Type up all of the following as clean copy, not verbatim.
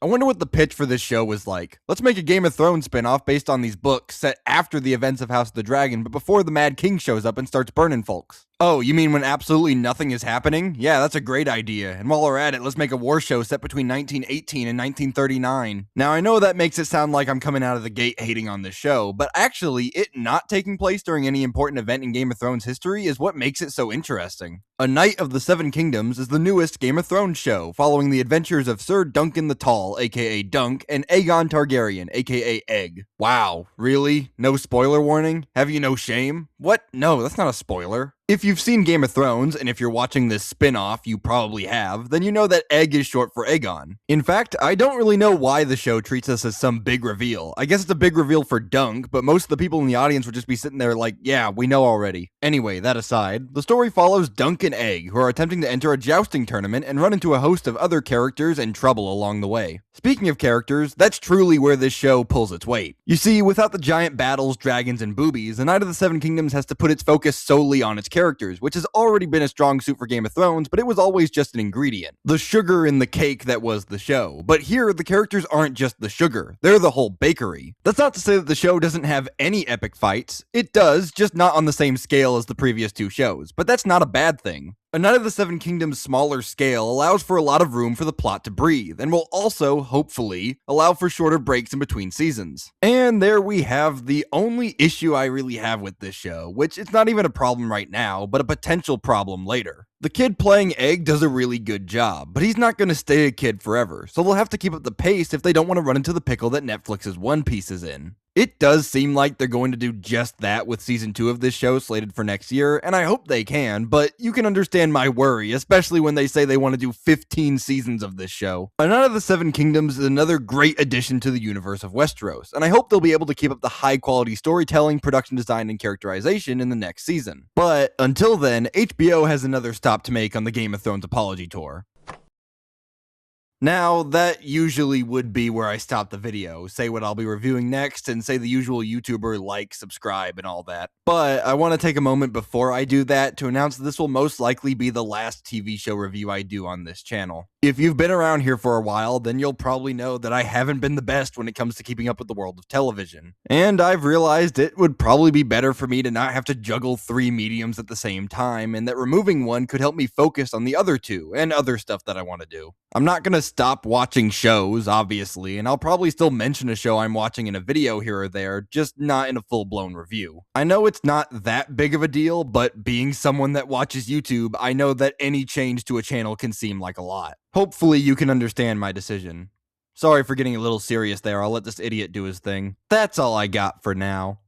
I wonder what the pitch for this show was like. Let's make a Game of Thrones spinoff based on these books set after the events of House of the Dragon, but before the Mad King shows up and starts burning folks. Oh, you mean when absolutely nothing is happening? Yeah, that's a great idea. And while we're at it, let's make a war show set between 1918 and 1939. Now, I know that makes it sound like I'm coming out of the gate hating on this show, but actually, it not taking place during any important event in Game of Thrones history is what makes it so interesting. A Knight of the Seven Kingdoms is the newest Game of Thrones show, following the adventures of Sir Duncan the Tall, aka Dunk, and Aegon Targaryen, aka Egg. Wow, really? No spoiler warning? Have you no shame? What? No, that's not a spoiler. If you've seen Game of Thrones, and if you're watching this spin-off, you probably have, then you know that Egg is short for Aegon. In fact, I don't really know why the show treats us as some big reveal. I guess it's a big reveal for Dunk, but most of the people in the audience would just be sitting there like, yeah, we know already. Anyway, that aside, the story follows Dunk and Egg, who are attempting to enter a jousting tournament and run into a host of other characters and trouble along the way. Speaking of characters, that's truly where this show pulls its weight. You see, without the giant battles, dragons, and boobies, the Knight of the Seven Kingdoms has to put its focus solely on its characters, which has already been a strong suit for Game of Thrones, but it was always just an ingredient. The sugar in the cake that was the show. But here, the characters aren't just the sugar, they're the whole bakery. That's not to say that the show doesn't have any epic fights. It does, just not on the same scale as the previous two shows, but that's not a bad thing. A Knight of the Seven Kingdoms' smaller scale allows for a lot of room for the plot to breathe, and will also, hopefully, allow for shorter breaks in between seasons. And there we have the only issue I really have with this show, which it's not even a problem right now, but a potential problem later. The kid playing Egg does a really good job, but he's not going to stay a kid forever, so they'll have to keep up the pace if they don't want to run into the pickle that Netflix's One Piece is in. It does seem like they're going to do just that with season 2 of this show slated for next year, and I hope they can, but you can understand my worry, especially when they say they want to do 15 seasons of this show. A Knight of the Seven Kingdoms is another great addition to the universe of Westeros, and I hope they'll be able to keep up the high quality storytelling, production design, and characterization in the next season. But until then, HBO has another stop to make on the Game of Thrones apology tour. Now, that usually would be where I stop the video, say what I'll be reviewing next, and say the usual YouTuber like, subscribe, and all that. But I want to take a moment before I do that to announce that this will most likely be the last TV show review I do on this channel. If you've been around here for a while, then you'll probably know that I haven't been the best when it comes to keeping up with the world of television. And I've realized it would probably be better for me to not have to juggle 3 mediums at the same time, and that removing one could help me focus on the other 2, and other stuff that I want to do. I'm not gonna stop watching shows, obviously, and I'll probably still mention a show I'm watching in a video here or there, just not in a full-blown review. I know it's not that big of a deal, but being someone that watches YouTube, I know that any change to a channel can seem like a lot. Hopefully you can understand my decision. Sorry for getting a little serious there, I'll let this idiot do his thing. That's all I got for now.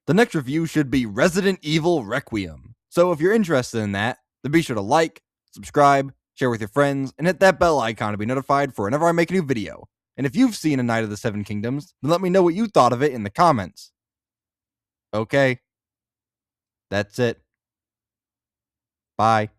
The next review should be Resident Evil Requiem, so if you're interested in that, then be sure to like, subscribe, share with your friends, and hit that bell icon to be notified for whenever I make a new video. And if you've seen A Knight of the Seven Kingdoms, then let me know what you thought of it in the comments. Okay. That's it. Bye.